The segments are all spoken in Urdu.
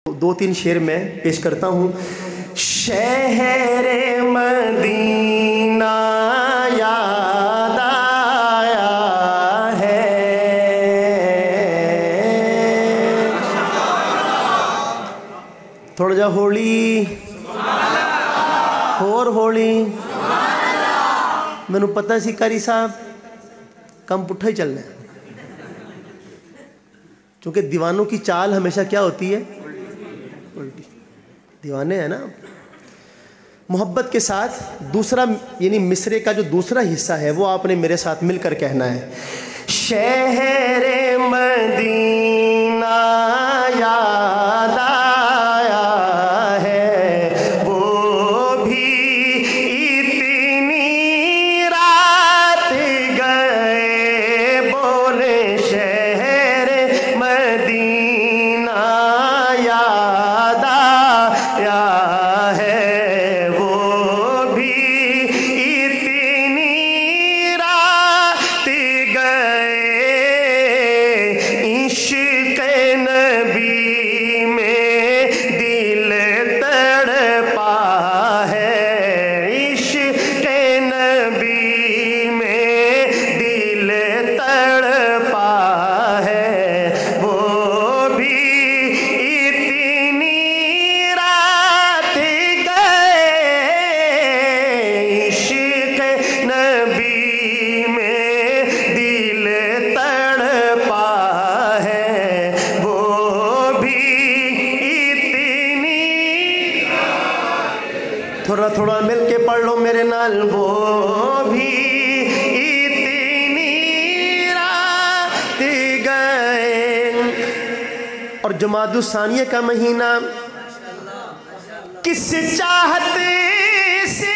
دو تین شعر میں پیش کرتا ہوں۔ شہر مدینہ یاد آیا ہے، تھوڑا جا ہولی اور ہولی میں پتہ سی کاری صاحب کم پٹھا ہی چلنا ہے، چونکہ دیوانوں کی چال ہمیشہ کیا ہوتی ہے؟ الٹی۔ دیوانے ہیں نا۔ محبت کے ساتھ دوسرا یعنی مصرے کا جو دوسرا حصہ ہے وہ آپ نے میرے ساتھ مل کر کہنا ہے۔ شہر مدینہ یاد آیا ہے، وہ بھی اتنی رات گئے بولے شہر مدینہ یاد آیا ہے، وہ بھی اتنی رات گئے عشق نبی میں دل تڑپا ہے، عشق نبی میں دل تڑپا ہے، وہ بھی اتنی رات گئے عشق نبی میں دل تڑپا ہے، وہ بھی اتنی۔ تھوڑا تھوڑا مل کے پڑھ لو میرے نال، وہ بھی اتنی رات گئے۔ اور جمادی الثانیہ کا مہینہ کس چاہت سے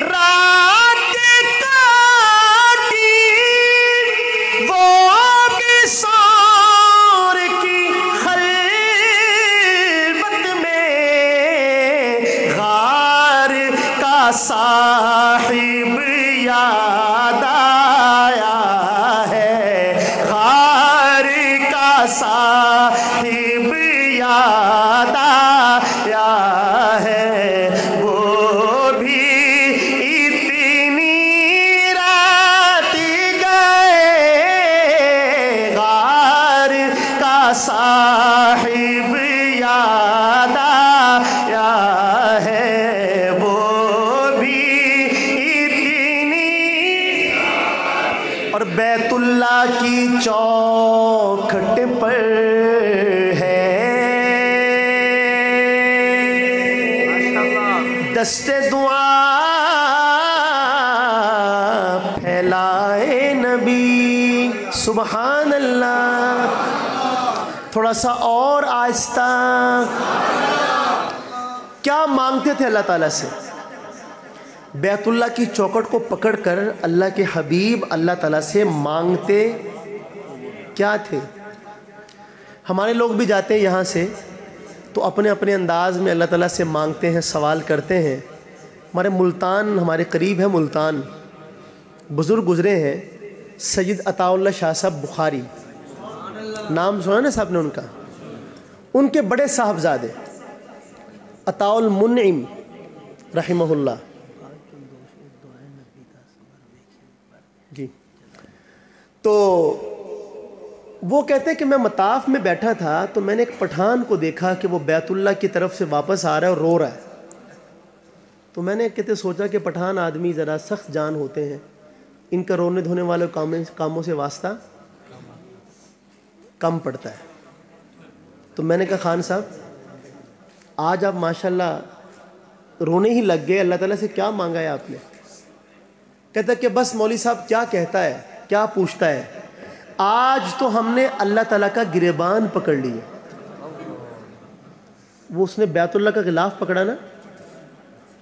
رات کاٹی، وہ بھی سور کی خلوت میں غار کا صاحب یاد آیا ہے، غار کا صاحب یاد آیا ہے، وہ بھی اتنی رات گئے غار کا صاحب یاد آیا ہے، وہ بھی اتنی۔ اور بیت اللہ کی چوکھٹ پر ہے دست دعا پھیلائے نبی، سبحان اللہ۔ تھوڑا سا اور آہستہ، کیا مانگتے تھے اللہ تعالیٰ سے؟ بیت اللہ کی چوکھٹ کو پکڑ کر اللہ کے حبیب اللہ تعالیٰ سے مانگتے کیا تھے؟ ہمارے لوگ بھی جاتے ہیں یہاں سے تو اپنے اپنے انداز میں اللہ تعالیٰ سے مانگتے ہیں، سوال کرتے ہیں۔ ہمارے ملتان، ہمارے قریب ہے ملتان، بزرگ گزرے ہیں سید عطا اللہ شاہ صاحب بخاری، نام سنا نا صاحب نے ان کا؟ ان کے بڑے صاحبزادے عطا المنعم رحمہ اللہ جی، تو وہ کہتے ہیں کہ میں مطاف میں بیٹھا تھا تو میں نے ایک پٹھان کو دیکھا کہ وہ بیت اللہ کی طرف سے واپس آ رہا ہے اور رو رہا ہے، تو میں نے کہتے سوچا کہ پٹھان آدمی ذرا سخت جان ہوتے ہیں، ان کا رونے دھونے والے کاموں سے واسطہ کم پڑتا ہے۔ تو میں نے کہا خان صاحب آج آپ ماشاءاللہ رونے ہی لگ گئے، اللہ تعالیٰ سے کیا مانگا ہے آپ نے؟ کہتا ہے کہ بس مولوی صاحب کیا کہتا ہے، کیا پوچھتا ہے، آج تو ہم نے اللہ تعالیٰ کا گریبان پکڑ لیا۔ وہ اس نے بیت اللہ کا غلاف پکڑا نا،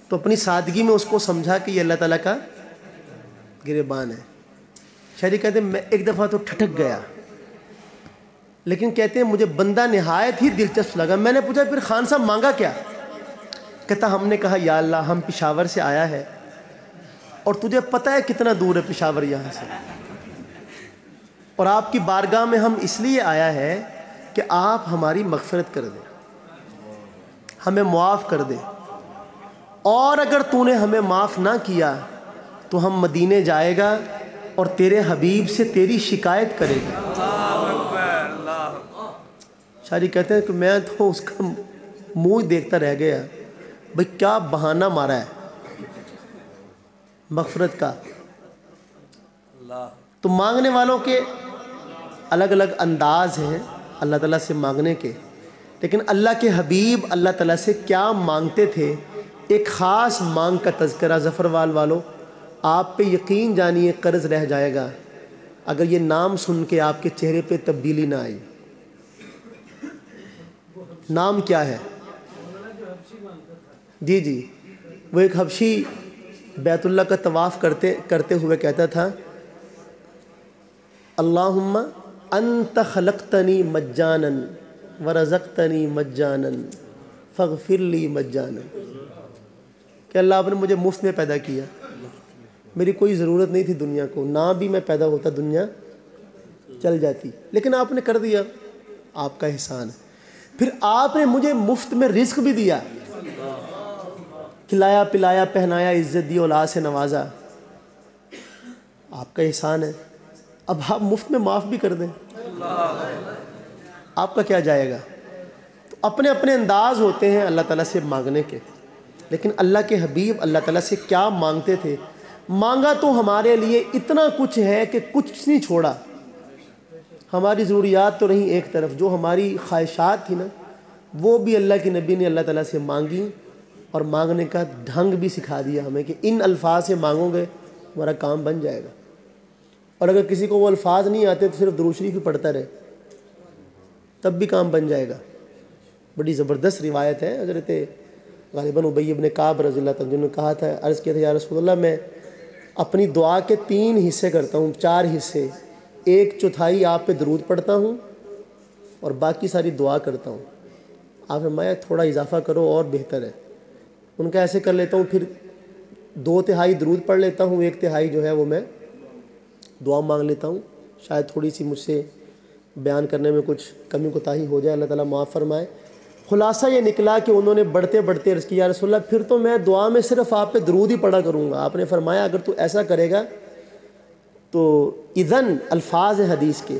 تو اپنی سادگی میں اس کو سمجھا کہ یہ اللہ تعالیٰ کا گریبان ہے۔ شاعری کہتے ہیں میں ایک دفعہ تو ٹھٹک گیا، لیکن کہتے ہیں مجھے بندہ نہایت ہی دلچسپ لگا۔ میں نے پوچھا پھر خان صاحب مانگا کیا؟ کہتا ہم نے کہا یا اللہ ہم پشاور سے آیا ہے اور تجھے پتہ ہے کتنا دور ہے پشاور یہاں سے، اور آپ کی بارگاہ میں ہم اس لیے آیا ہے کہ آپ ہماری مغفرت کر دیں، ہمیں معاف کر دیں، اور اگر تو نے ہمیں معاف نہ کیا تو ہم مدینے جائے گا اور تیرے حبیب سے تیری شکایت کرے گا۔ شاعری کہتے ہیں کہ میں تو اس کا منہ دیکھتا رہ گیا، بھئی کیا بہانہ مارا ہے مغفرت کا۔ تو مانگنے والوں کے الگ الگ انداز ہیں اللہ تعالیٰ سے مانگنے کے، لیکن اللہ کے حبیب اللہ تعالیٰ سے کیا مانگتے تھے، ایک خاص مانگ کا تذکرہ ظفروال والوں، آپ پہ یقین جانیے قرض رہ جائے گا اگر یہ نام سن کے آپ کے چہرے پہ تبدیلی نہ آئی۔ نام کیا ہے؟ جی وہ ایک حبشی بیت اللہ کا طواف کرتے ہوئے کہتا تھا، اللہم انت خلقتنی مجانا ورزقتنی مجانا فاغفر لی مجانا، کہ اللہ آپ نے مجھے مفت میں پیدا کیا، میری کوئی ضرورت نہیں تھی دنیا کو، نہ بھی میں پیدا ہوتا دنیا چل جاتی، لیکن آپ نے کر دیا، آپ کا احسان ہے۔ پھر آپ نے مجھے مفت میں رزق بھی دیا، کھلایا پلایا پہنایا عزت دی اولاد سے نوازا، آپ کا احسان ہے۔ اب آپ مفت میں معاف بھی کر دیں، آپ کا کیا جائے گا؟ تو اپنے اپنے انداز ہوتے ہیں اللہ تعالیٰ سے مانگنے کے، لیکن اللہ کے حبیب اللہ تعالیٰ سے کیا مانگتے تھے؟ مانگا تو ہمارے لیے اتنا کچھ ہے کہ کچھ نہیں چھوڑا۔ ہماری ضروریات تو رہیں ایک طرف، جو ہماری خواہشات تھی نا وہ بھی اللہ کے نبی نے اللہ تعالیٰ سے مانگی، اور مانگنے کا ڈھنگ بھی سکھا دیا ہمیں کہ ان الفاظ سے مانگو گے ہمارا کام بن جائے گا۔ اور اگر کسی کو وہ الفاظ نہیں آتے تو صرف درود شریف ہی پڑھتا رہے تب بھی کام بن جائے گا۔ بڑی زبردست روایت ہے، حضرت غالباً ابی بن کعب رضی اللہ تعالیٰ نے کہا تھا، عرض کیا تھا یا رسول اللہ میں اپنی دعا کے 3 حصے کرتا ہوں، 4 حصے، 1/4 آپ پہ درود پڑھتا ہوں اور باقی ساری دعا کرتا ہوں۔ آپ نے فرمایا تھوڑا اضافہ کرو اور بہتر ہے۔ ان کا ایسے کر لیتا ہوں، پھر 2/3 درود پڑھ لیتا ہوں، 1/3 جو ہے وہ میں دعا مانگ لیتا ہوں۔ شاید تھوڑی سی مجھ سے بیان کرنے میں کچھ کمی کوتاہی ہو جائے، اللہ تعالیٰ معاف فرمائے۔ خلاصہ یہ نکلا کہ انہوں نے بڑھتے بڑھتے عرض کیا یا رسول اللہ پھر تو میں دعا میں صرف آپ پہ درود ہی پڑھا کروں گا۔ آپ نے فرمایا اگر تو ایسا کرے گا تو اذن، الفاظ حدیث کے،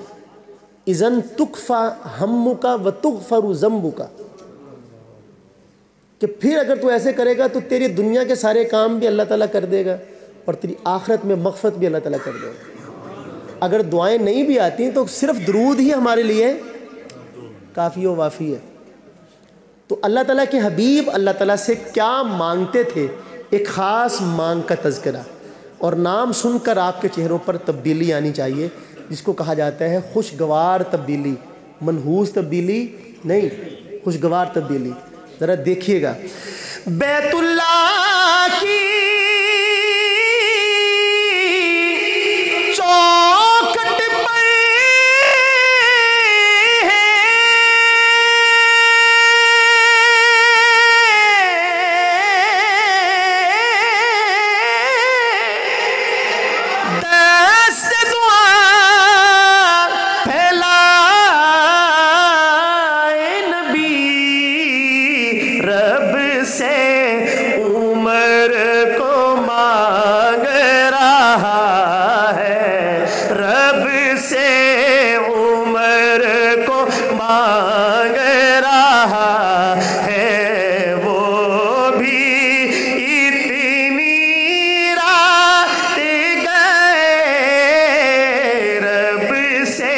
اذن تکفی ہمک و تغفر ذنبک، کہ پھر اگر تو ایسے کرے گا تو تیری دنیا کے سارے کام بھی اللہ تعالیٰ کر دے گا اور تیری آخرت میں مغفرت بھی اللہ تعالیٰ کر دے گا۔ اگر دعائیں نہیں بھی آتی تو صرف درود ہی ہمارے لیے کافی و وافی ہے۔ تو اللہ تعالیٰ کے حبیب اللہ تعالیٰ سے کیا مانگتے تھے، ایک خاص مانگ کا تذکرہ، اور نام سن کر آپ کے چہروں پر تبدیلی آنی چاہیے، جس کو کہا جاتا ہے خوشگوار تبدیلی، منحوس تبدیلی نہیں، خوشگوار تبدیلی۔ ذرا دیکھیے گا بیت اللہ کی چوکھٹ پر دست دعا پھیلائے نبی، رب سے عمر کو مانگ رہا ہے، رب سے عمر کو مانگ رہا ہے، وہ بھی اتنی رات گئے، رب سے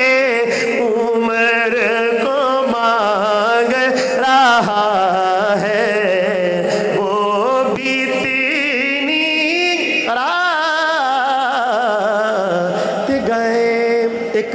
عمر کو مانگ رہا ہے، وہ بھی اتنی رات گئے۔ ایک